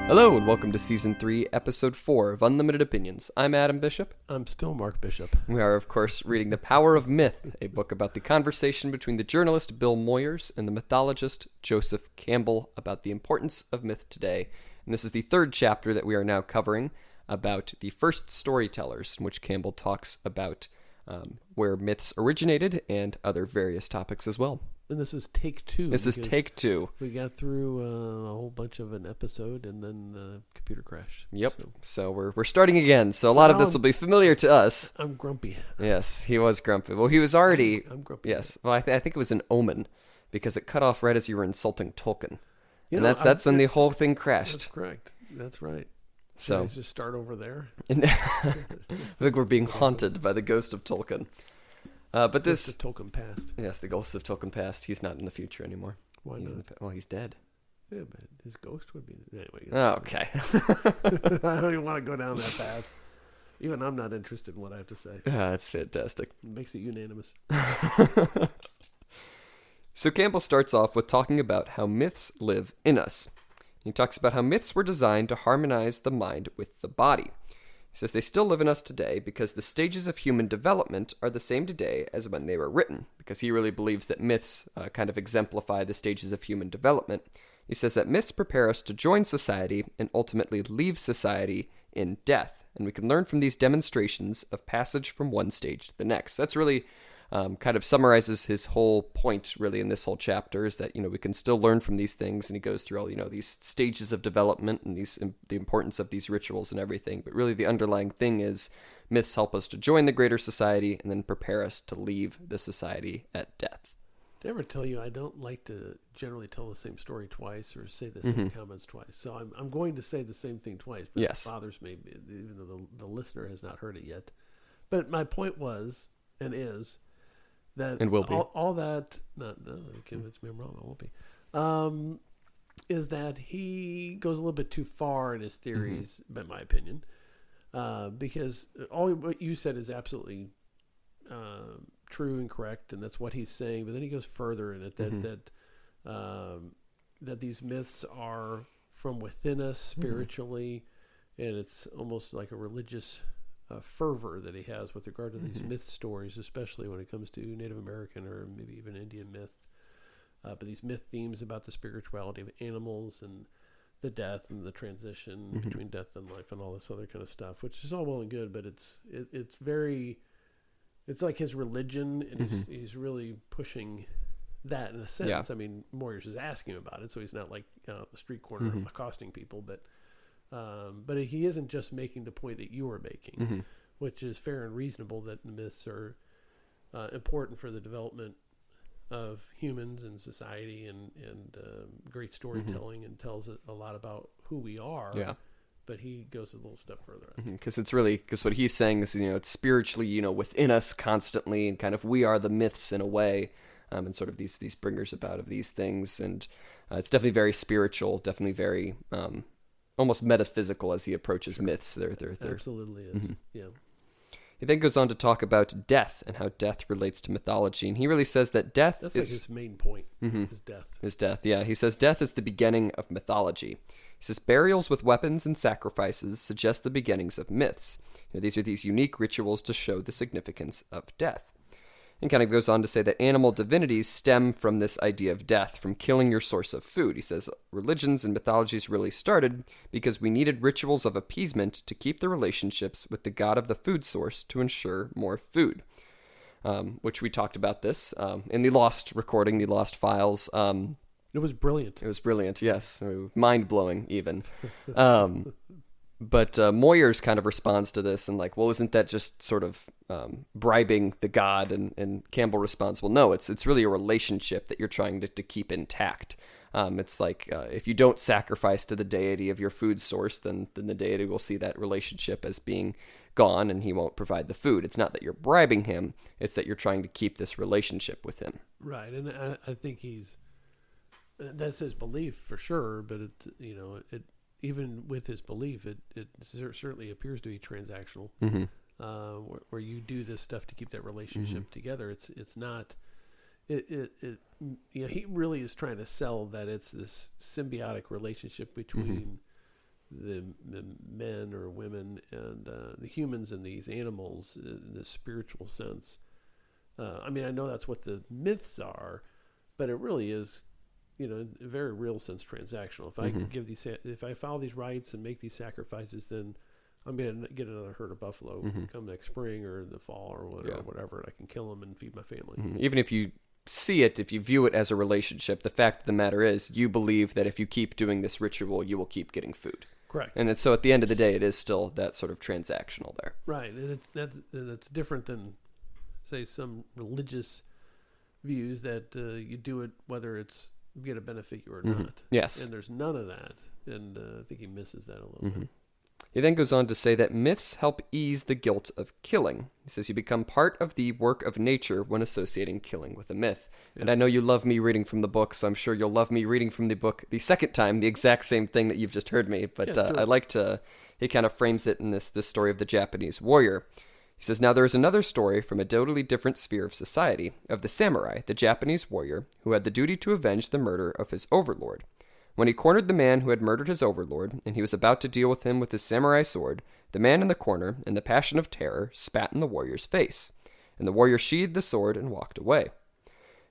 Hello and welcome to Season 3, Episode 4 of Unlimited Opinions. I'm Adam Bishop. I'm still Mark Bishop. We are, of course, reading The Power of Myth, a book about the conversation between the journalist Bill Moyers and the mythologist Joseph Campbell about the importance of myth today. And this is the third chapter that we are now covering about the First Storytellers, in which Campbell talks about where myths originated and other various topics as well. And this is take two. This is take two. We got through a whole bunch of an episode, and then the computer crashed. Yep. So we're starting again. So a lot of this will be familiar to us. I'm grumpy. Yes, he was grumpy. Well, he was already. I'm grumpy. Yes. Well, I think it was an omen because it cut off right as you were insulting Tolkien, that's when the whole thing crashed. That's correct. That's right. So let's just start over there. I think we're being haunted by the ghost of Tolkien. But this the Tolkien past. Yes, the ghost of Tolkien past. He's not in the future anymore. Why not? Well, he's dead. Yeah, but his ghost would be anyway. Oh, okay. I don't even want to go down that path. Even I'm not interested in what I have to say. That's fantastic. It makes it unanimous. So Campbell starts off with talking about how myths live in us. He talks about how myths were designed to harmonize the mind with the body. He says they still live in us today because the stages of human development are the same today as when they were written, because he really believes that myths kind of exemplify the stages of human development. He says that myths prepare us to join society and ultimately leave society in death, and we can learn from these demonstrations of passage from one stage to the next. That's really kind of summarizes his whole point, really, in this whole chapter, is that, we can still learn from these things, and he goes through all, these stages of development and the importance of these rituals and everything. But really, the underlying thing is myths help us to join the greater society and then prepare us to leave the society at death. Did I ever tell you I don't like to generally tell the same story twice or say the same comments twice? So I'm going to say the same thing twice, but yes. It bothers me, even though the listener has not heard it yet. But my point was, and is, that and will be all that. No, convince me I'm wrong. I won't be. Is that he goes a little bit too far in his theories, in my opinion, because all what you said is absolutely true and correct, and that's what he's saying. But then he goes further in it that these myths are from within us spiritually, and it's almost like a religious fervor that he has with regard to these myth stories, especially when it comes to Native American or maybe even Indian myth. But these myth themes about the spirituality of animals and the death and the transition between death and life and all this other kind of stuff, which is all well and good, but it's like his religion, and he's really pushing that in a sense. Yeah. I mean, Moyers is asking him about it, so he's not like on the street corner accosting people, but he isn't just making the point that you are making, which is fair and reasonable, that the myths are important for the development of humans and society and great storytelling, and tells a lot about who we are. Yeah. But he goes a little step further. Because what he's saying is, it's spiritually, within us constantly, and kind of we are the myths in a way, and sort of these bringers about of these things. And it's definitely very spiritual, definitely very almost metaphysical as he approaches myths. They're absolutely is. Yeah. He then goes on to talk about death and how death relates to mythology, and he really says that death is like his main point. Is death. Is death. Yeah, he says death is the beginning of mythology. He says burials with weapons and sacrifices suggest the beginnings of myths. These are these unique rituals to show the significance of death. And kind of goes on to say that animal divinities stem from this idea of death, from killing your source of food. He says religions and mythologies really started because we needed rituals of appeasement to keep the relationships with the god of the food source to ensure more food, which we talked about this in the lost recording, the lost files. It was brilliant. It was brilliant, yes. Mind-blowing, even. But Moyers kind of responds to this and like, well, isn't that just sort of bribing the god? And Campbell responds, well, no, it's really a relationship that you're trying to keep intact. It's like if you don't sacrifice to the deity of your food source, then the deity will see that relationship as being gone and he won't provide the food. It's not that you're bribing him, it's that you're trying to keep this relationship with him. Right, and I think that's his belief for sure, but it even with his belief, it certainly appears to be transactional, where you do this stuff to keep that relationship together. It's not. He really is trying to sell that it's this symbiotic relationship between the men or women and the humans and these animals in the spiritual sense. I mean, I know that's what the myths are, but it really is, in a very real sense, transactional. If I if I follow these rites and make these sacrifices, then I'm going to get another herd of buffalo come next spring or in the fall or whatever, and I can kill them and feed my family. Even if you see it, if you view it as a relationship, the fact of the matter is you believe that if you keep doing this ritual, you will keep getting food. Correct. And so at the end of the day, it is still that sort of transactional there. Right. And it's different than, say, some religious views that you do it whether it's going to benefit you or not. Yes. And there's none of that. And I think he misses that a little bit. He then goes on to say that myths help ease the guilt of killing. He says you become part of the work of nature when associating killing with a myth. Yeah. And I know you love me reading from the book, so I'm sure you'll love me reading from the book the second time, the exact same thing that you've just heard me. But sure. I like to, he kind of frames it in this story of the Japanese warrior. He says, now there is another story from a totally different sphere of society, of the samurai, the Japanese warrior, who had the duty to avenge the murder of his overlord. When he cornered the man who had murdered his overlord, and he was about to deal with him with his samurai sword, the man in the corner, in the passion of terror, spat in the warrior's face. And the warrior sheathed the sword and walked away.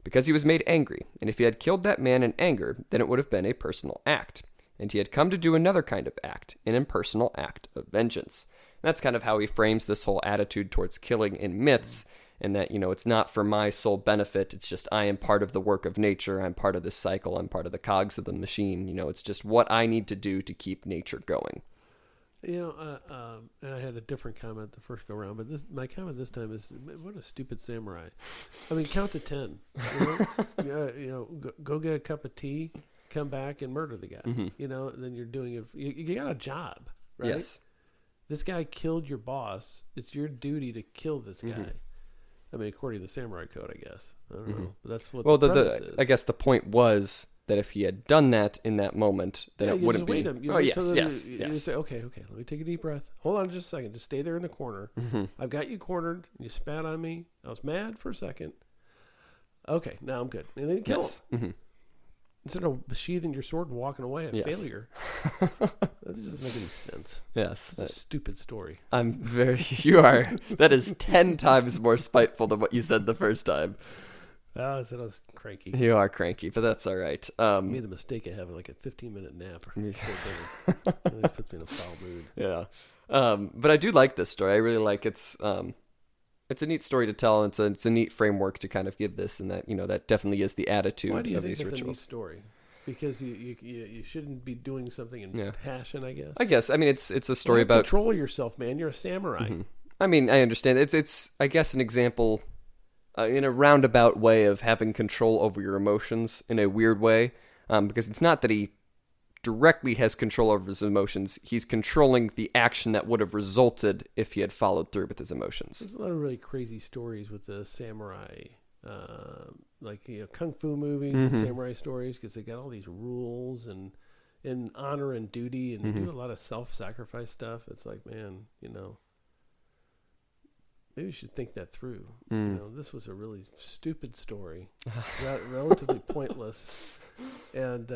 Because he was made angry, and if he had killed that man in anger, then it would have been a personal act. And he had come to do another kind of act, an impersonal act of vengeance. And that's kind of how he frames this whole attitude towards killing in myths, and that, it's not for my sole benefit. It's just I am part of the work of nature. I'm part of this cycle. I'm part of the cogs of the machine. It's just what I need to do to keep nature going. And I had a different comment the first go around, but my comment this time is, what a stupid samurai. I mean, count to 10. Go get a cup of tea, come back and murder the guy. And then you're doing it. You got a job, right? Yes. This guy killed your boss. It's your duty to kill this guy. I mean, according to the samurai code, I guess. I don't know. But that's what the premise is. I guess the point was that if he had done that in that moment, then it wouldn't be. Yes. You say, okay, let me take a deep breath. Hold on just a second. Just stay there in the corner. I've got you cornered. You spat on me. I was mad for a second. Okay, now I'm good. And then you kill him. Instead of sheathing your sword and walking away, failure. That doesn't make any sense. Yes. It's a stupid story. You are. That is 10 times more spiteful than what you said the first time. I said I was cranky. You are cranky, but that's all right. I made the mistake of having like a 15-minute nap. It puts me in a foul mood. Yeah. But I do like this story. I really like it's a neat story to tell. It's a neat framework to kind of give this, and that that definitely is the attitude of these rituals. Why do you think it's a neat story? Because you shouldn't be doing something in passion, I guess. I guess. I mean, it's a story about control yourself, man. You're a samurai. I mean, I understand. It's I guess an example in a roundabout way of having control over your emotions in a weird way, because it's not that he directly has control over his emotions. He's controlling the action that would have resulted if he had followed through with his emotions. There's a lot of really crazy stories with the samurai, like kung fu movies and samurai stories, because they got all these rules and honor and duty, and they do a lot of self-sacrifice stuff. It's like, man, maybe you should think that through. This was a really stupid story, relatively pointless, and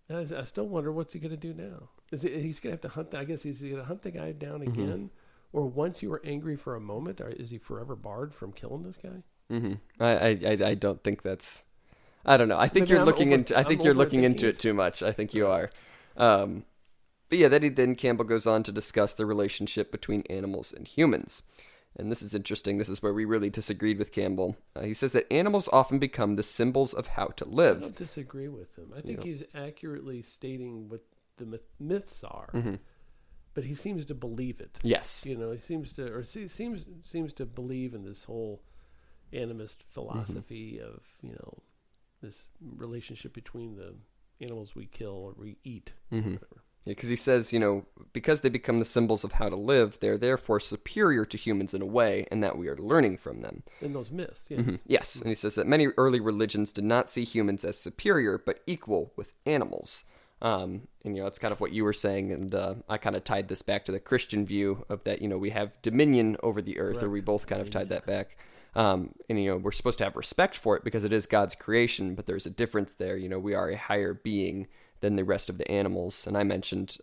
I still wonder what's he going to do now. He's going to have to hunt? I guess he's going to hunt the guy down again, or once you were angry for a moment, is he forever barred from killing this guy? I don't think that's. I don't know. I think you're looking into it too much. I think you are. But yeah, then Campbell goes on to discuss the relationship between animals and humans. And this is interesting. This is where we really disagreed with Campbell. He says that animals often become the symbols of how to live. I don't disagree with him. I think he's accurately stating what the myths are, but he seems to believe it. Yes. He seems to believe in this whole animist philosophy of this relationship between the animals we kill or we eat. Yeah, because he says, because they become the symbols of how to live, they're therefore superior to humans in a way, and that we are learning from them. In those myths, yes. Yes, and he says that many early religions did not see humans as superior, but equal with animals. And, it's kind of what you were saying, and I kind of tied this back to the Christian view of that, we have dominion over the earth, or we both kind of tied that back. And, we're supposed to have respect for it because it is God's creation, but there's a difference there. We are a higher being than the rest of the animals. And I mentioned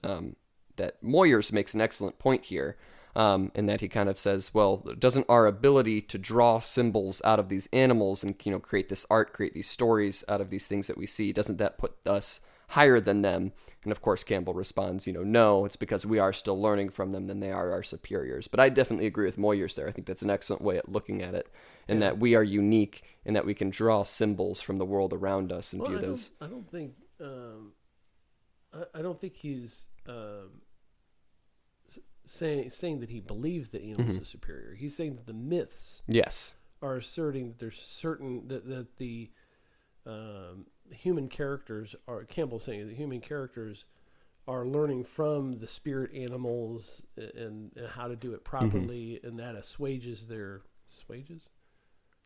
that Moyers makes an excellent point here, in that he kind of says, well, doesn't our ability to draw symbols out of these animals and, create this art, create these stories out of these things that we see, doesn't that put us higher than them? And of course, Campbell responds, no, it's because we are still learning from them than they are our superiors. But I definitely agree with Moyers there. I think that's an excellent way of looking at it, and that we are unique in that we can draw symbols from the world around us and view those. I don't think he's saying that he believes that animals are superior. He's saying that the myths are asserting that there's certain that the human characters are, Campbell's saying that human characters are learning from the spirit animals and how to do it properly, and that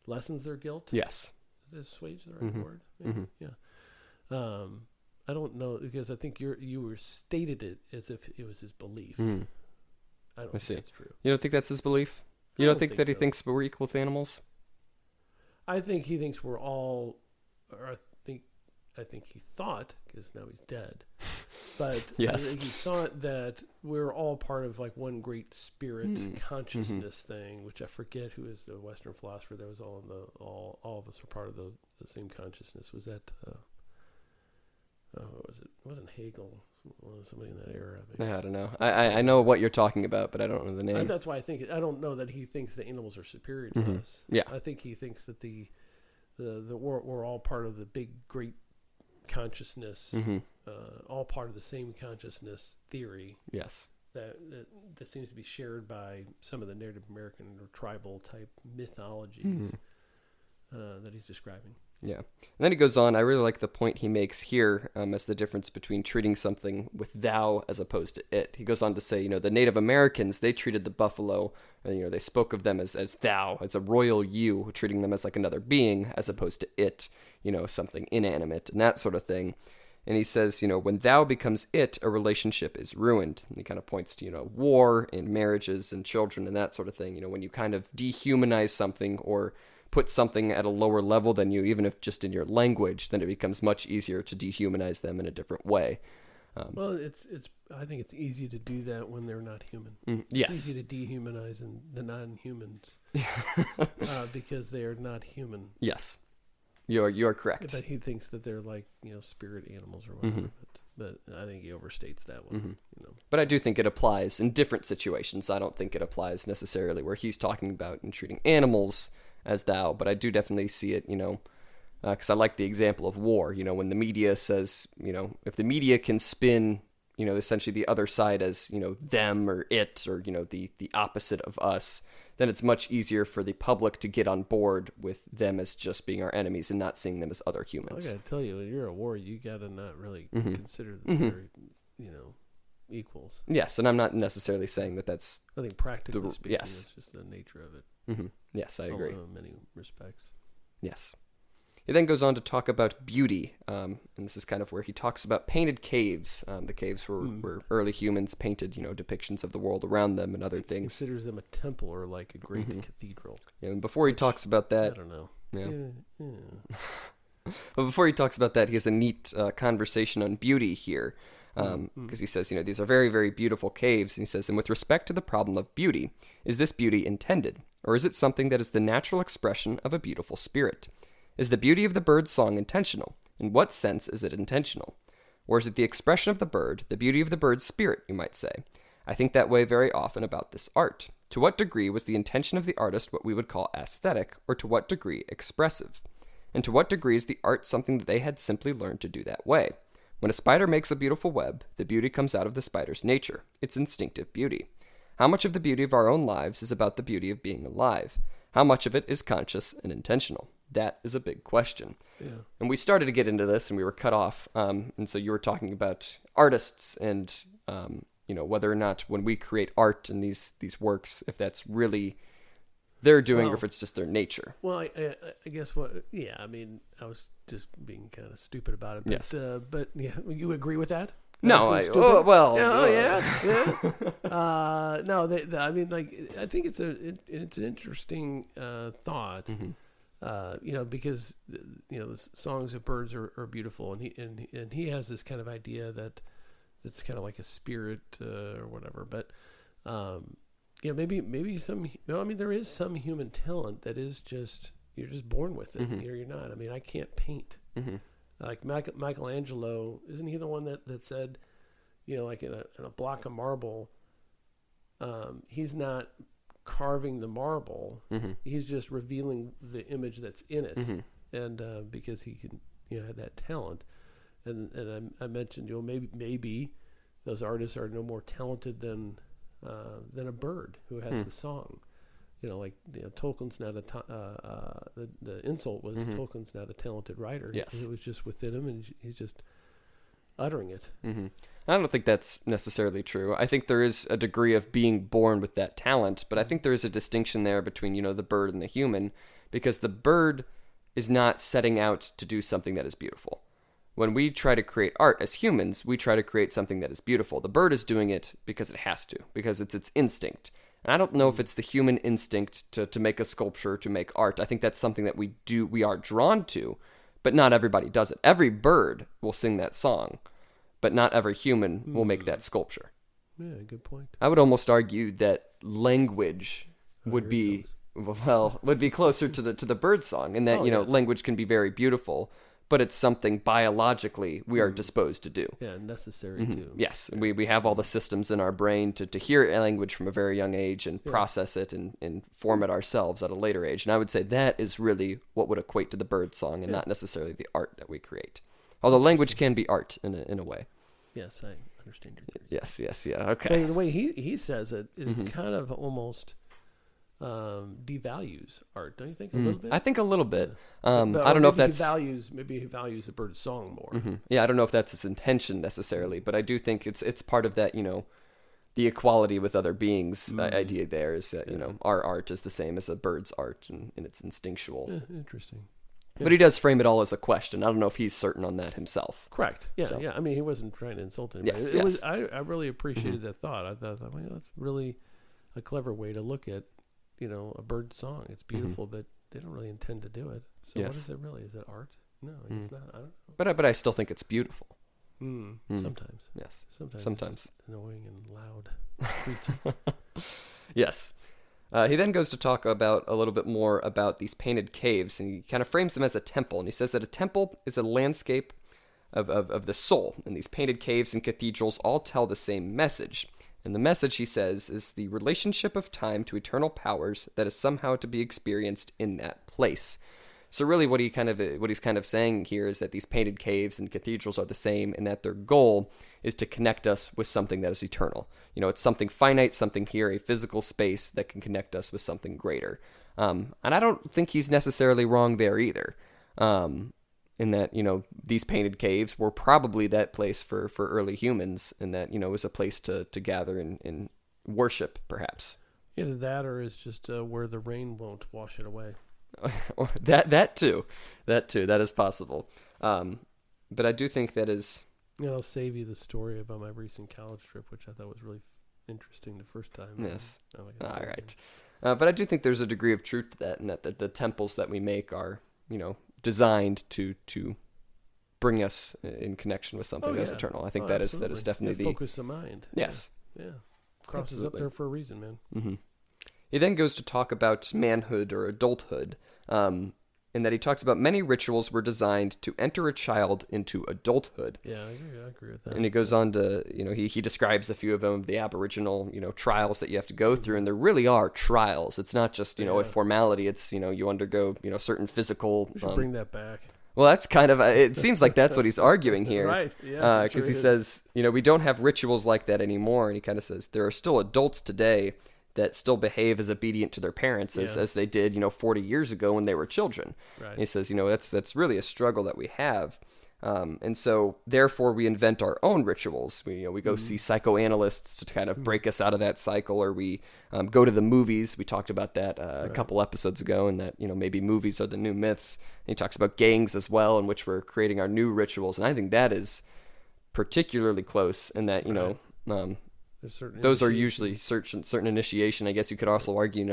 lessens their guilt. Yes. Is assuage the right word? Yeah. I don't know, because I think you were stated it as if it was his belief. I don't think that's true. You don't think that's his belief? You don't think that he thinks we're equal with animals? I think he thinks we're all, or I think he thought, because now he's dead, but yes. I think he thought that we're all part of like one great spirit consciousness thing, which I forget who is the Western philosopher that was all of us are part of the same consciousness. Was that what was it? It wasn't Hegel. Somebody in that era. Maybe. I don't know. I know what you're talking about, but I don't know the name. And that's why I don't know that he thinks the animals are superior to us. Yeah. I think he thinks that we're all part of the big great consciousness, all part of the same consciousness theory. Yes. That seems to be shared by some of the Native American or tribal type mythologies that he's describing. Yeah. And then he goes on, I really like the point he makes here as the difference between treating something with thou as opposed to it. He goes on to say, the Native Americans, they treated the buffalo, they spoke of them as thou, as a royal you, treating them as like another being as opposed to it, something inanimate and that sort of thing. And he says, when thou becomes it, a relationship is ruined. And he kind of points to, war and marriages and children and that sort of thing. When you kind of dehumanize something or put something at a lower level than you, even if just in your language, then it becomes much easier to dehumanize them in a different way. Well, I think it's easy to do that when they're not human. Yes. It's easy to dehumanize the non-humans because they are not human. Yes. You're correct. But he thinks that they're like, spirit animals or whatever. But I think he overstates that one. But I do think it applies in different situations. I don't think it applies necessarily where he's talking about and treating animals as thou, but I do definitely see it, because I like the example of war, when the media says, if the media can spin, essentially the other side as, them or it or, the opposite of us, then it's much easier for the public to get on board with them as just being our enemies and not seeing them as other humans. I gotta tell you, when you're at war, you gotta not really consider them very, equals. Yes, and I'm not necessarily saying that that's... I think practically speaking, that's just the nature of it. Yes, I agree. In many respects. Yes. He then goes on to talk about beauty, and this is kind of where he talks about painted caves. The caves where early humans painted, depictions of the world around them and other things. He considers them a temple or like a great cathedral. Yeah, and before he talks about that... I don't know. Yeah. But before he talks about that, he has a neat conversation on beauty here. Because he says, these are very, very beautiful caves. And he says, and with respect to the problem of beauty, is this beauty intended? Or is it something that is the natural expression of a beautiful spirit? Is the beauty of the bird's song intentional? In what sense is it intentional? Or is it the expression of the bird, the beauty of the bird's spirit, you might say? I think that way very often about this art. To what degree was the intention of the artist what we would call aesthetic, or to what degree expressive? And to what degree is the art something that they had simply learned to do that way? When a spider makes a beautiful web, the beauty comes out of the spider's nature, its instinctive beauty. How much of the beauty of our own lives is about the beauty of being alive? How much of it is conscious and intentional? That is a big question. Yeah. And we started to get into this and we were cut off. And so you were talking about artists and, whether or not when we create art in these works, if that's really they're doing or if it's just their nature. Well, I guess I was just being kind of stupid about it. But, yes. But yeah, you agree with that? No, yeah. No, I think it's an interesting thought. Because the songs of birds are beautiful, and he has this kind of idea that that's kind of like a spirit or whatever. But yeah, maybe some. No, I mean there is some human talent that is just you're just born with it. Mm-hmm. You're not. I mean, I can't paint. Mm-hmm. Like Michelangelo, isn't he the one that said, like in a block of marble, he's not carving the marble. Mm-hmm. He's just revealing the image that's in it, Mm-hmm. and because he can, have that talent. And I mentioned, maybe those artists are no more talented than a bird who has the song. Tolkien's not the insult was Tolkien's not a talented writer. Yes. It was just within him, and he's just uttering it. Mm-hmm. I don't think that's necessarily true. I think there is a degree of being born with that talent, but I think there is a distinction there between, the bird and the human, because the bird is not setting out to do something that is beautiful. When we try to create art as humans, we try to create something that is beautiful. The bird is doing it because it has to, because it's its instinct. And I don't know if it's the human instinct to make a sculpture, to make art. I think that's something that we are drawn to, but not everybody does it. Every bird will sing that song, but not every human will make that sculpture. Yeah, good point. I would almost argue that language would be closer to the bird song, and that language can be very beautiful, but it's something biologically we are disposed to do. Yeah, necessary too. Yes, we have all the systems in our brain to hear a language from a very young age and process it and form it ourselves at a later age. And I would say that is really what would equate to the bird song, and not necessarily the art that we create. Although language can be art in a way. Yes, I understand your theory. Yes, yeah, okay. But the way he says it is kind of almost devalues art, don't you think? A little bit. I think a little bit. But I don't know if that's maybe he values the bird's song more. Mm-hmm. Yeah, I don't know if that's his intention necessarily, but I do think it's part of that. The equality with other beings idea there is that our art is the same as a bird's art, and it's instinctual. Yeah, interesting. But he does frame it all as a question. I don't know if he's certain on that himself. Correct. Yeah, yeah. I mean, he wasn't trying to insult him. Yes, it was. I really appreciated that thought. I thought, well, that's really a clever way to look at, a bird song. It's beautiful, but they don't really intend to do it. So what is it really? Is it art? No, it's not. I don't know. But I still think it's beautiful. Sometimes. Yes. Sometimes. It's annoying and loud. Yes. He then goes to talk about a little bit more about these painted caves, and he kind of frames them as a temple. And he says that a temple is a landscape of the soul, and these painted caves and cathedrals all tell the same message. And the message, he says, is the relationship of time to eternal powers that is somehow to be experienced in that place. So really what he's kind of saying here is that these painted caves and cathedrals are the same, and that their goal is to connect us with something that is eternal. It's something finite, something here, a physical space that can connect us with something greater. And I don't think he's necessarily wrong there either. In that, these painted caves were probably that place for early humans, and that, it was a place to gather and worship, perhaps. Either that, or it's just where the rain won't wash it away. that too. That is possible. But I do think that is... I'll save you the story about my recent college trip, which I thought was really interesting the first time. Yes. All right. But I do think there's a degree of truth to that, and that the temples that we make are, designed to bring us in connection with something that's eternal. I think that is definitely the focus of mind. Yes. Yeah. Cross is up there for a reason, man. Mm-hmm. He then goes to talk about manhood or adulthood, in that he talks about many rituals were designed to enter a child into adulthood. Yeah, I agree with that. And he goes on to, he describes a few of them, the Aboriginal, trials that you have to go through, and there really are trials. It's not just, a formality. It's, you undergo, certain physical... We should bring that back. Well, that's kind of, it seems like that's what he's arguing here. Right, yeah. Because he says, we don't have rituals like that anymore, and he kind of says, there are still adults today that still behave as obedient to their parents as they did, 40 years ago when they were children. Right. And he says, that's really a struggle that we have. And so therefore we invent our own rituals. We go see psychoanalysts to kind of break us out of that cycle, or we go to the movies. We talked about that a couple episodes ago, and that, maybe movies are the new myths. And he talks about gangs as well, in which we're creating our new rituals. And I think that is particularly close in that, those are usually certain initiation. I guess you could also argue,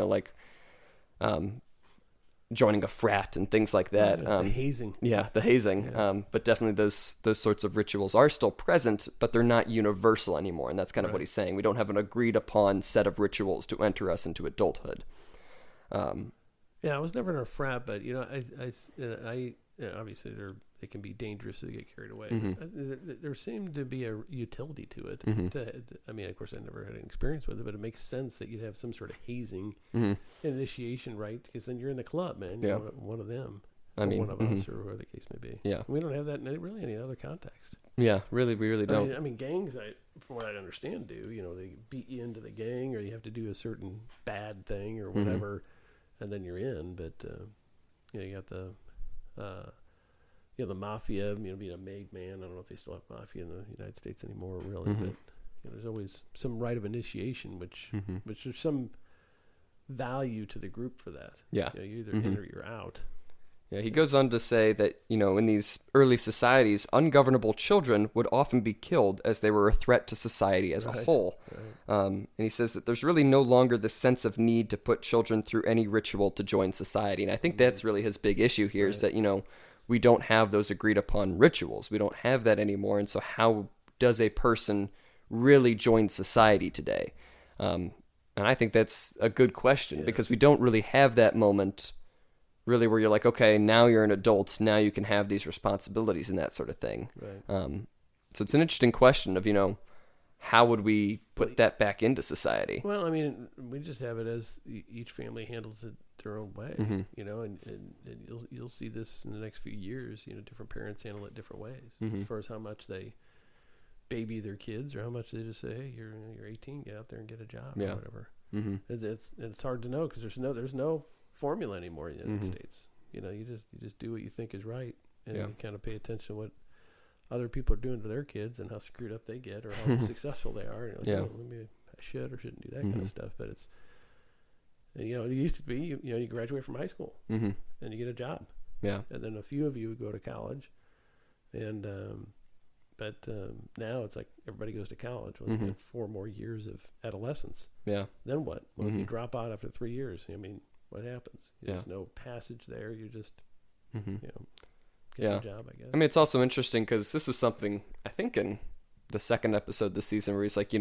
joining a frat and things like that. The hazing. Yeah, the hazing. Yeah. But definitely those sorts of rituals are still present, but they're not universal anymore. And that's kind of what he's saying. We don't have an agreed upon set of rituals to enter us into adulthood. Yeah, I was never in a frat, but obviously they can be dangerous if they get carried away. There seemed to be a utility to it. I mean, of course, I never had an experience with it, but it makes sense that you'd have some sort of hazing initiation, right? Because then you're in the club, man. You're one of them. One of us, or whatever the case may be. Yeah, we don't have that in really any other context. Yeah, we really don't. I mean, gangs, from what I understand, do they beat you into the gang, or you have to do a certain bad thing or whatever, and then you're in. But you got the mafia, being a made man. I don't know if they still have mafia in the United States anymore, really. But there's always some rite of initiation, which there's some value to the group for that. Yeah, you either in or you're out. Yeah, he goes on to say that, in these early societies, ungovernable children would often be killed as they were a threat to society as a whole. Right. And he says that there's really no longer this sense of need to put children through any ritual to join society. And I think that's really his big issue here is that, we don't have those agreed upon rituals. We don't have that anymore. And so how does a person really join society today? And I think that's a good question because we don't really have that moment really where you're like, okay, now you're an adult, now you can have these responsibilities and that sort of thing. Right. So it's an interesting question of, how would we put that back into society? Well, I mean, we just have it as each family handles it their own way, and you'll see this in the next few years, different parents handle it different ways as far as how much they baby their kids or how much they just say, hey, you're 18, get out there and get a job or whatever. It's hard to know because there's no formula anymore in the United States. You just do what you think is right, and you kind of pay attention to what other people are doing to their kids and how screwed up they get or how successful they are. Maybe I should or shouldn't do that kind of stuff. But it's it used to be you graduate from high school and you get a job. Yeah, and then a few of you would go to college, and but now it's like everybody goes to college. Well, you get 4 more years of adolescence. Yeah. Then what? Well, if you drop out after 3 years, what happens? There's no passage there. You just, get a job, I guess. I mean, it's also interesting because this was something, I think, in the second episode this season where he's like,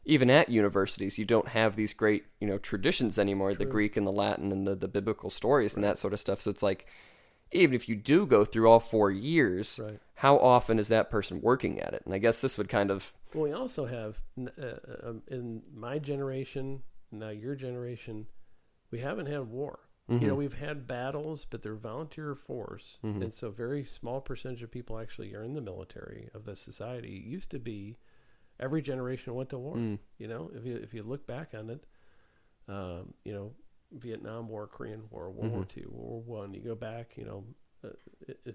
even at universities, you don't have these great, traditions anymore, the Greek and the Latin and the biblical stories and that sort of stuff. So it's like, even if you do go through all 4 years, how often is that person working at it? And I guess this would kind of... Well, we also have, in my generation, now your generation, we haven't had war. We've had battles, but they're volunteer force. And so very small percentage of people actually are in the military of the society. It used to be every generation went to war. If you look back on it, Vietnam War, Korean War, World War II, World War I, you go back,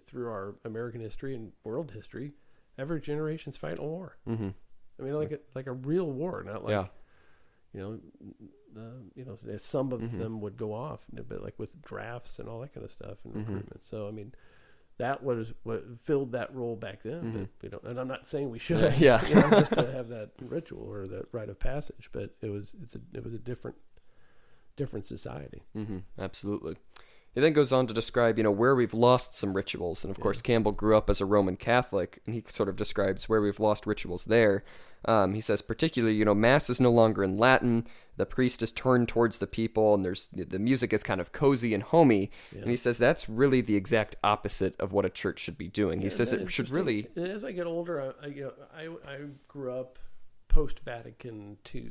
through our American history and world history, every generation's fighting a war. I mean, like a real war, not like, some of them would go off, but like with drafts and all that kind of stuff and recruitment. So, I mean, that was what filled that role back then. But and I'm not saying we should, just to have that ritual or that rite of passage, but it was a different society. Absolutely. He then goes on to describe, where we've lost some rituals. And of course, Campbell grew up as a Roman Catholic, and he sort of describes where we've lost rituals there. He says, particularly, Mass is no longer in Latin. The priest is turned towards the people, and the music is kind of cozy and homey. Yeah. And he says that's really the exact opposite of what a church should be doing. He says it should really... As I get older, I grew up post-Vatican II,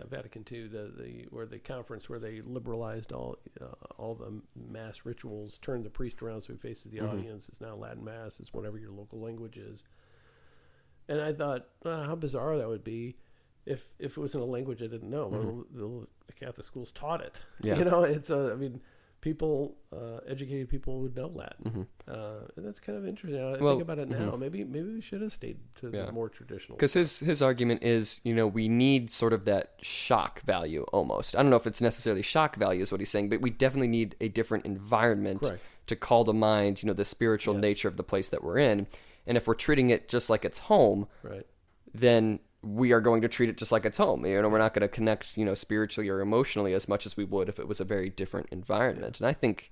Vatican II, the conference where they liberalized all the Mass rituals, turned the priest around so he faces the audience. It's now Latin Mass. It's whatever your local language is. And I thought, how bizarre that would be if it was in a language I didn't know. Well, the Catholic schools taught it. Yeah. It's people, educated people would know Latin. And that's kind of interesting. I think about it now. Maybe we should have stayed to the more traditional. Because his argument is, we need sort of that shock value almost. I don't know if it's necessarily shock value is what he's saying, but we definitely need a different environment to call to mind, the spiritual nature of the place that we're in. And if we're treating it just like it's home, then we are going to treat it just like it's home. We're not going to connect, spiritually or emotionally as much as we would if it was a very different environment. And I think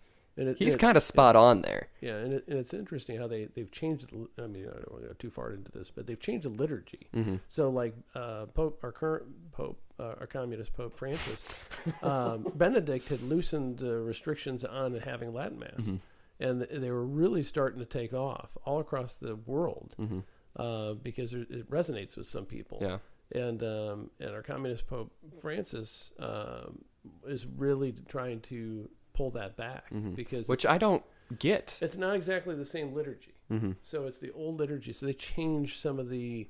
he's kind of spot on there. Yeah, and it's interesting how they've changed. I mean, I don't want to go too far into this, but they've changed the liturgy. Mm-hmm. So, like our current Pope, our communist Pope Francis, Benedict had loosened the restrictions on having Latin Mass, mm-hmm. and they were really starting to take off all across the world. Mm-hmm. Because it resonates with some people. Yeah. And our communist Pope Francis is really trying to pull that back, mm-hmm. because which I don't get. It's not exactly the same liturgy. Mm-hmm. So it's the old liturgy. So they changed some of the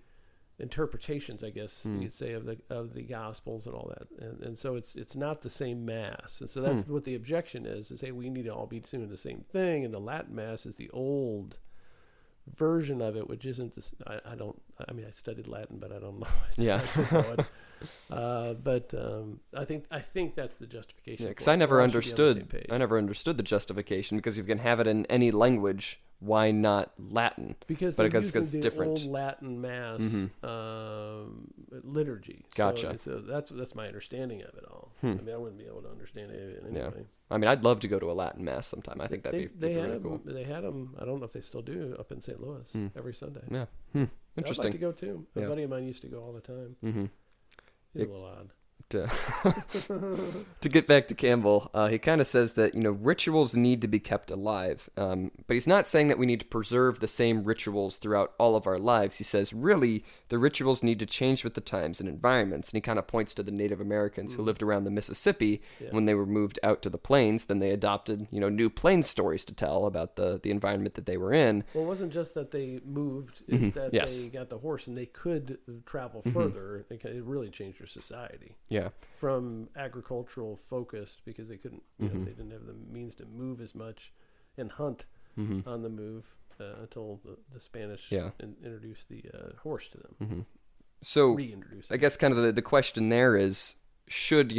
interpretations, I guess you could say, of the Gospels and all that. And so it's not the same Mass. And so that's what the objection is hey, we need to all be doing the same thing. And the Latin Mass is the old version of it, which isn't this. I studied Latin, but I don't know. Yeah. But I think that's the justification. Yeah, because I never understood the justification, because you can have it in any language. Why not Latin? Because it's different. Old Latin Mass liturgy. Gotcha. So that's my understanding of it all. I mean, I wouldn't be able to understand it anyway. Yeah. I mean, I'd love to go to a Latin Mass sometime. I think that'd be really cool. They had them. I don't know if they still do, up in St. Louis every Sunday. Yeah. Interesting. I'd like to go too. A buddy of mine used to go all the time. Mm-hmm. He's a little odd. To get back to Campbell, he kind of says that rituals need to be kept alive, but he's not saying that we need to preserve the same rituals throughout all of our lives. He says really the rituals need to change with the times and environments, and he kind of points to the Native Americans who lived around the Mississippi. When they were moved out to the plains, then they adopted new plains stories to tell about the environment that they were in. Well, it wasn't just that they moved, it's that they got the horse and they could travel further. It really changed their society. Yeah. From agricultural focused, because they couldn't, they didn't have the means to move as much and hunt on the move until the Spanish introduced the horse to them. So reintroduced. I guess kind of the question there is, should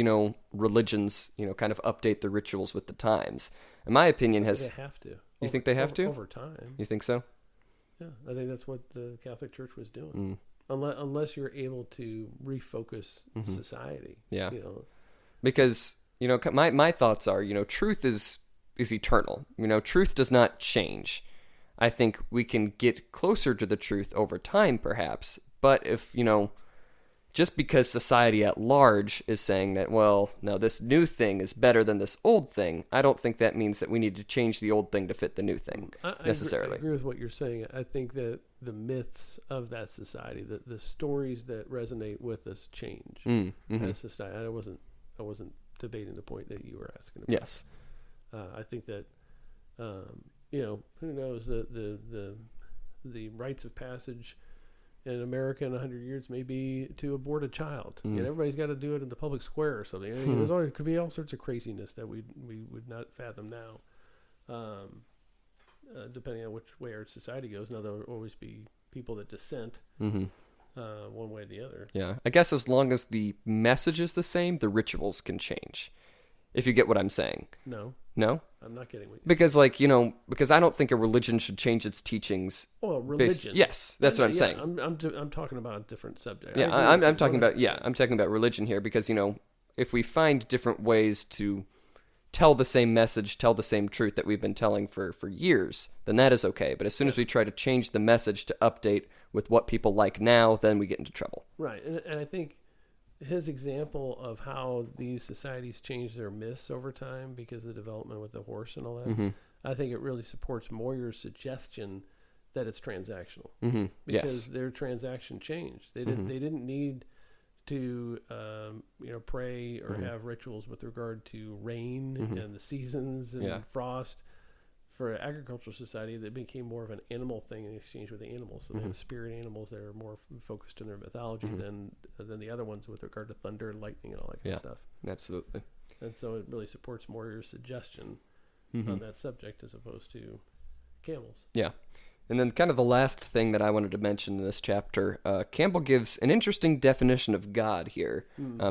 religions kind of update the rituals with the times? In my opinion, they have to. You think they have to over time? You think so? Yeah, I think that's what the Catholic Church was doing. Unless you're able to refocus society. Yeah. Because, my thoughts are, truth is eternal. Truth does not change. I think we can get closer to the truth over time, perhaps. But if, just because society at large is saying that, well, now this new thing is better than this old thing, I don't think that means that we need to change the old thing to fit the new thing, necessarily. I agree with what you're saying. I think that the myths of that society, the stories that resonate with us change as society. I wasn't debating the point that you were asking about. Yes. I think that, who knows, the rites of passage in America in 100 years may be to abort a child. Everybody's got to do it in the public square or something. There could be all sorts of craziness that we would not fathom now, depending on which way our society goes. Now, there will always be people that dissent one way or the other. Yeah, I guess as long as the message is the same, the rituals can change. If you get what I'm saying. No? I'm not getting what you're saying. Because I don't think a religion should change its teachings. Well, religion. Yes, that's what I'm saying. I'm talking about a different subject. Yeah, I'm talking about religion here, because, if we find different ways to tell the same message, tell the same truth that we've been telling for years, then that is okay. But as soon as we try to change the message to update with what people like now, then we get into trouble. Right. And I think his example of how these societies change their myths over time because of the development with the horse and all that, I think it really supports Moyer's suggestion that it's transactional. Because their transaction changed. They didn't need to pray or have rituals with regard to rain and the seasons and frost. For an agricultural society, that became more of an animal thing in exchange with the animals. So they have spirit animals that are more focused in their mythology than the other ones with regard to thunder and lightning and all that kind of stuff. Absolutely. And so it really supports Moyer's suggestion on that subject as opposed to Campbell's. Yeah. And then kind of the last thing that I wanted to mention in this chapter, Campbell gives an interesting definition of God here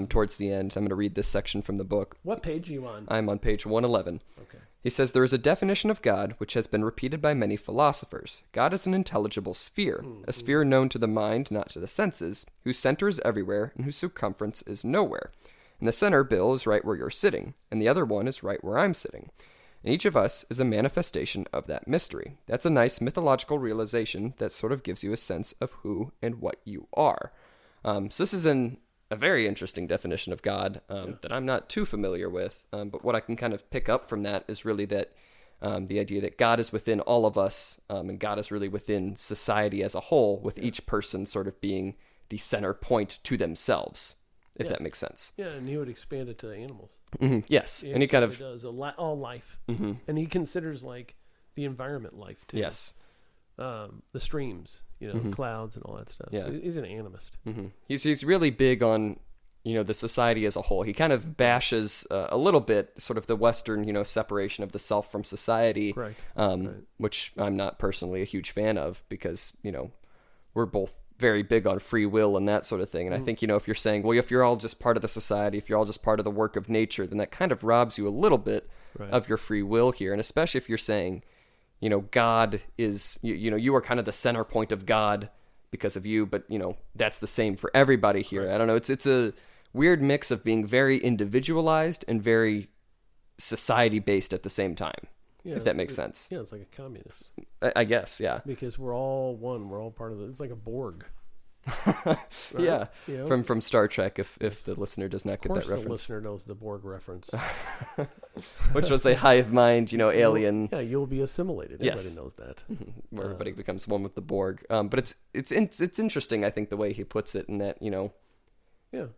towards the end. I'm going to read this section from the book. What page are you on? I'm on page 111. Okay. He says, there is a definition of God which has been repeated by many philosophers. God is an intelligible sphere, a sphere known to the mind, not to the senses, whose center is everywhere and whose circumference is nowhere. In the center, Bill, is right where you're sitting, and the other one is right where I'm sitting. And each of us is a manifestation of that mystery. That's a nice mythological realization that sort of gives you a sense of who and what you are. So this is a very interesting definition of God that I'm not too familiar with. But what I can kind of pick up from that is really that the idea that God is within all of us, and God is really within society as a whole, with each person sort of being the center point to themselves, if that makes sense. Yeah, and he would expand it to animals. Mm-hmm. Yes, He and he kind of does all life, and he considers like the environment life too. Yes, the streams, clouds and all that stuff. Yeah. So he's an animist. He's really big on the society as a whole. He kind of bashes a little bit sort of the Western separation of the self from society, Correct. Which I'm not personally a huge fan of because we're both very big on free will and that sort of thing. And I think, if you're saying, well, if you're all just part of the society, if you're all just part of the work of nature, then that kind of robs you a little bit of your free will here. And especially if you're saying, God is, you are kind of the center point of God because of you, but, that's the same for everybody here. Right. I don't know. It's a weird mix of being very individualized and very society-based at the same time. Yeah, if that makes sense. Yeah, it's like a communist. I guess, yeah. Because we're all one. We're all part of it. It's like a Borg. Right? Yeah, from Star Trek, if the listener does not get that reference. Of course the listener knows the Borg reference. Which was a hive mind, alien. Yeah, you'll be assimilated. Everybody knows that. Where everybody becomes one with the Borg. But it's interesting, I think, the way he puts it in that,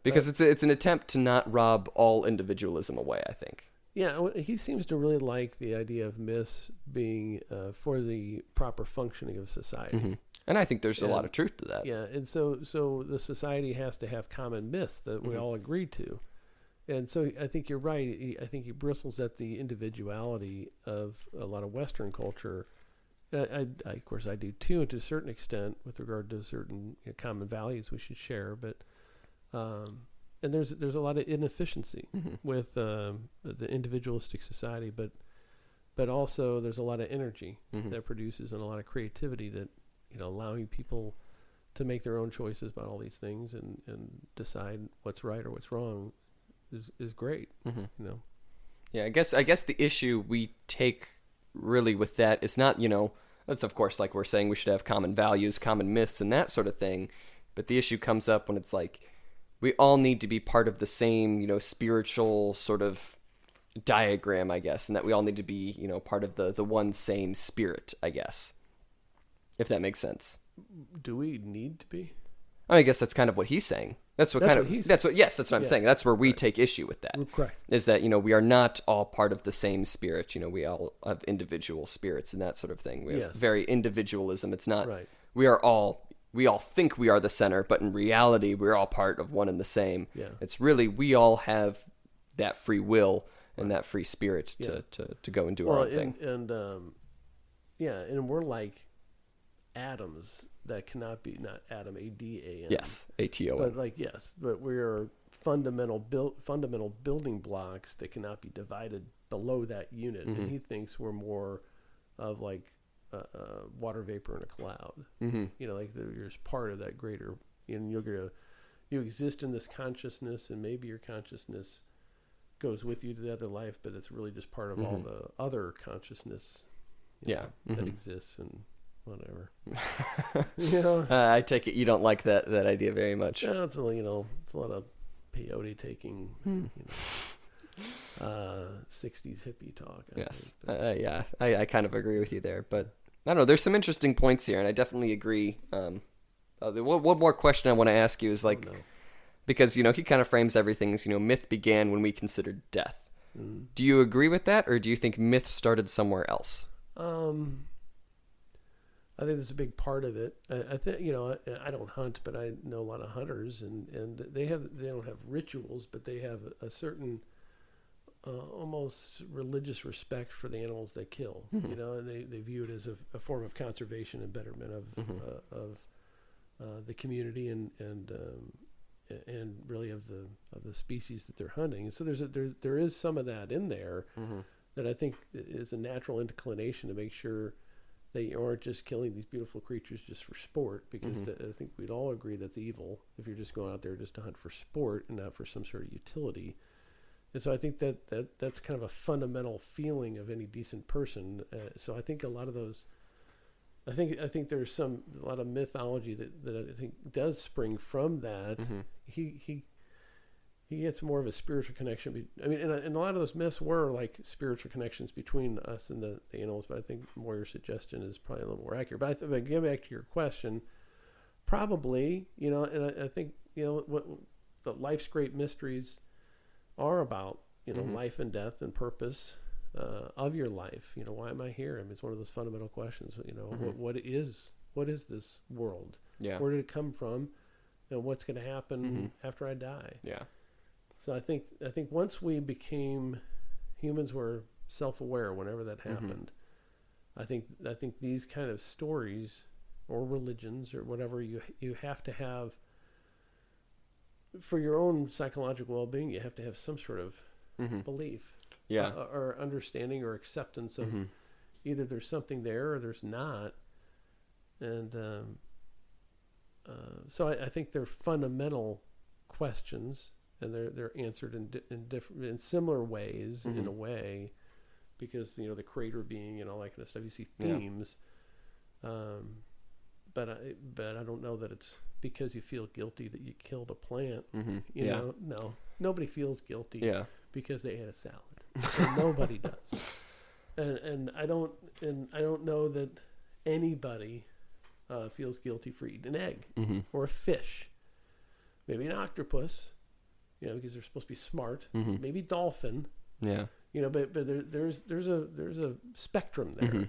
because it's an attempt to not rob all individualism away, I think. Yeah, he seems to really like the idea of myths being for the proper functioning of society. Mm-hmm. And I think there's a lot of truth to that. Yeah, and so the society has to have common myths that we all agree to. And so I think you're right. I think he bristles at the individuality of a lot of Western culture. Of course, I do too, and to a certain extent with regard to certain common values we should share. But and there's a lot of inefficiency with the individualistic society, but also there's a lot of energy that produces and a lot of creativity that allowing people to make their own choices about all these things and decide what's right or what's wrong is great. Yeah, I guess the issue we take really with that is not that's of course like we're saying we should have common values, common myths, and that sort of thing, but the issue comes up when it's like we all need to be part of the same, spiritual sort of diagram, I guess, and that we all need to be, part of the one same spirit, I guess, if that makes sense. Do we need to be? I guess that's kind of what he's saying. That's what I'm saying. That's where we take issue with that. Correct. Is that, we are not all part of the same spirit. We all have individual spirits and that sort of thing. We have very individualism. It's not, we all think we are the center, but in reality, we're all part of one and the same. Yeah. It's really, we all have that free will and that free spirit to go and do our own thing. And we're like atoms that cannot be, not atom, A-D-A-M. Yes, A-T-O-M. But we're fundamental building blocks that cannot be divided below that unit. And he thinks we're more of like water vapor in a cloud. You're just part of that greater, and you exist in this consciousness, and maybe your consciousness goes with you to the other life, but it's really just part of all the other consciousness that exists and whatever. I take it you don't like that idea very much. Yeah, it's a lot of peyote taking 60s hippie talk. I kind of agree with you there, but I don't know, there's some interesting points here, and I definitely agree. One more question I want to ask you is because he kind of frames everything as myth began when we considered death. Do you agree with that, or do you think myth started somewhere else? I think that's a big part of it. I think I don't hunt, but I know a lot of hunters, and they don't have rituals, but they have a certain almost religious respect for the animals they kill, Mm-hmm. you know, and they view it as a form of conservation and betterment of the community and really of the species that they're hunting. And so there is some of that in there Mm-hmm. that I think is a natural inclination to make sure that you aren't just killing these beautiful creatures just for sport, because Mm-hmm. I think we'd all agree that's evil if you're just going out there just to hunt for sport and not for some sort of utility. And so I think that's kind of a fundamental feeling of any decent person. So I think a lot of those, I think there's a lot of mythology that I think does spring from that. Mm-hmm. He gets more of a spiritual connection. I mean, and a lot of those myths were like spiritual connections between us and the animals. But I think Moyer's suggestion is probably a little more accurate. But getting back to your question, probably, you know, and I think, you know, what the life's great mysteries are about, you know, Mm-hmm. life and death and purpose of your life. You know, why am I here? I mean, it's one of those fundamental questions. You know, Mm-hmm. what is this world? Yeah. Where did it come from? And what's going to happen Mm-hmm. after I die? Yeah. So I think once we became humans, were self-aware whenever that Mm-hmm. happened. I think these kind of stories or religions or whatever you have to have for your own psychological well-being. You have to have some sort of Mm-hmm. belief, Yeah. or understanding or acceptance of Mm-hmm. either there's something there or there's not. And so I think they're fundamental questions, and they're answered in similar ways, Mm-hmm. in a way, because, you know, the creator being and all that kind of stuff. You see Yeah. themes, but I don't know that it's because you feel guilty that you killed a plant. Mm-hmm. You Yeah. know, no, nobody feels guilty Yeah. because they ate a salad. And nobody does. And I don't know that anybody feels guilty for eating an egg Mm-hmm. or a fish. Maybe an octopus, you know, because they're supposed to be smart. Mm-hmm. Maybe dolphin, Yeah. you know, but there's a spectrum there. Mm-hmm.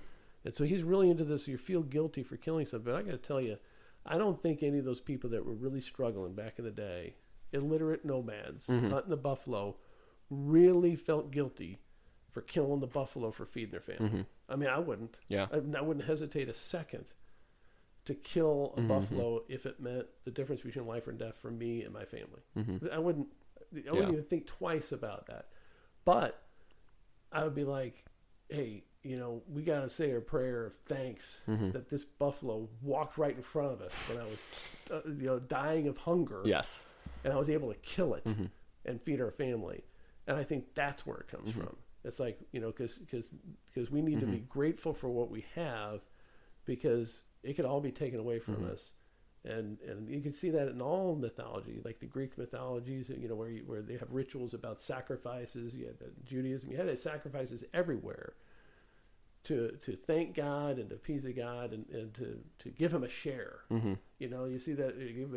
And so he's really into this. You feel guilty for killing something. But I got to tell you, I don't think any of those people that were really struggling back in the day, illiterate nomads, Mm-hmm. hunting the buffalo, really felt guilty for killing the buffalo for feeding their family. Mm-hmm. I mean, I wouldn't. Yeah. I wouldn't hesitate a second to kill a Mm-hmm. buffalo if it meant the difference between life and death for me and my family. Mm-hmm. I wouldn't Yeah. even think twice about that. But I would be like, hey, you know, we got to say a prayer of thanks Mm-hmm. that this buffalo walked right in front of us when I was, you know, dying of hunger. Yes. And I was able to kill it Mm-hmm. and feed our family. And I think that's where it comes Mm-hmm. from. It's like, you know, because we need to be grateful for what we have, because it could all be taken away from Mm-hmm. us. And you can see that in all mythology, like the Greek mythologies, you know, where they have rituals about sacrifices. You had Judaism, you had sacrifices everywhere to thank God and to appease the God and to give him a share. Mm-hmm. You know, you see that you give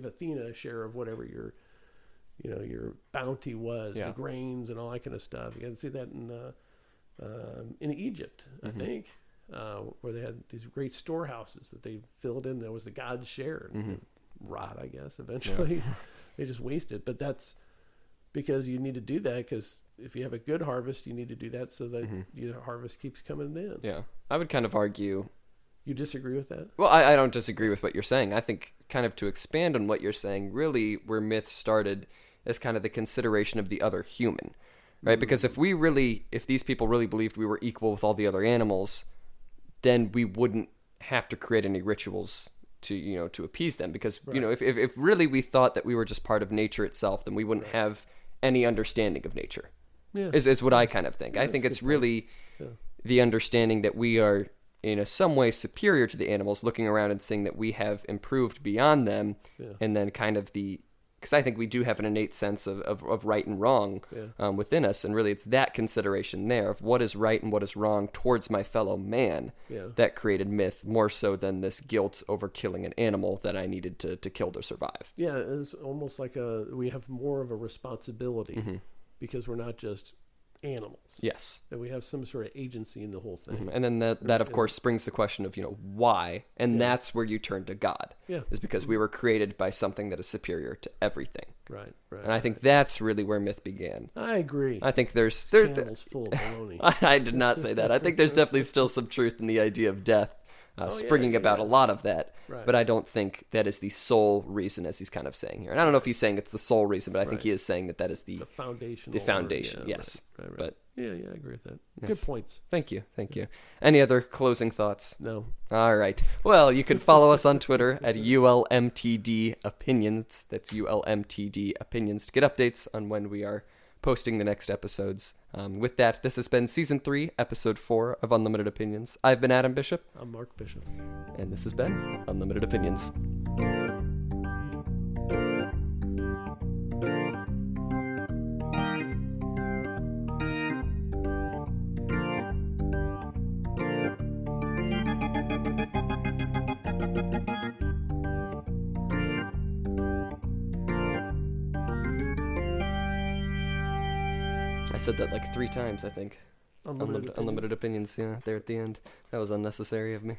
Athena a share of whatever your bounty was, Yeah. the grains and all that kind of stuff. You can see that in Egypt, I think, where they had these great storehouses that they filled in. That was the God's share. And rot, I guess, eventually. They just wasted. But that's because you need to do that, because if you have a good harvest, you need to do that so that your harvest keeps coming in. Yeah. I would kind of argue. You disagree with that? Well, I don't disagree with what you're saying. I think, kind of to expand on what you're saying, really where myths started is kind of the consideration of the other human, right? Because if these people really believed we were equal with all the other animals, then we wouldn't have to create any rituals to appease them. Because, if really we thought that we were just part of nature itself, then we wouldn't have any understanding of nature. Yeah. Is what I kind of think. I think it's really the understanding that we are in some way superior to the animals, looking around and seeing that we have improved beyond them, and then kind of because I think we do have an innate sense of right and wrong within us, and really it's that consideration there of what is right and what is wrong towards my fellow man that created myth, more so than this guilt over killing an animal that I needed to kill to survive. Yeah, it's almost like we have more of a responsibility because we're not just animals. Yes. That we have some sort of agency in the whole thing. And then that of course brings the question of, why? And that's where you turn to God. Yeah. Is because we were created by something that is superior to everything. Right. And I think that's really where myth began. I agree. I think there's Candles full of baloney. I did not say that. I think there's definitely still some truth in the idea of death springing about a lot of that. Right. But I don't think that is the sole reason, as he's kind of saying here. And I don't know if he's saying it's the sole reason, but I think he is saying that is the foundation. The foundation, yes. Right. But yeah, I agree with that. Yes. Good points. Thank you. Any other closing thoughts? No. All right. Well, you can follow us on Twitter at ULMTD Opinions. That's ULMTD Opinions to get updates on when we are posting the next episodes. With that, this has been Season 3, Episode 4 of Unlimited Opinions. I've been Adam Bishop. I'm Mark Bishop. And this has been Unlimited Opinions. I said that like 3 times, I think. Unlimited Unlimited opinions, yeah, there at the end. That was unnecessary of me.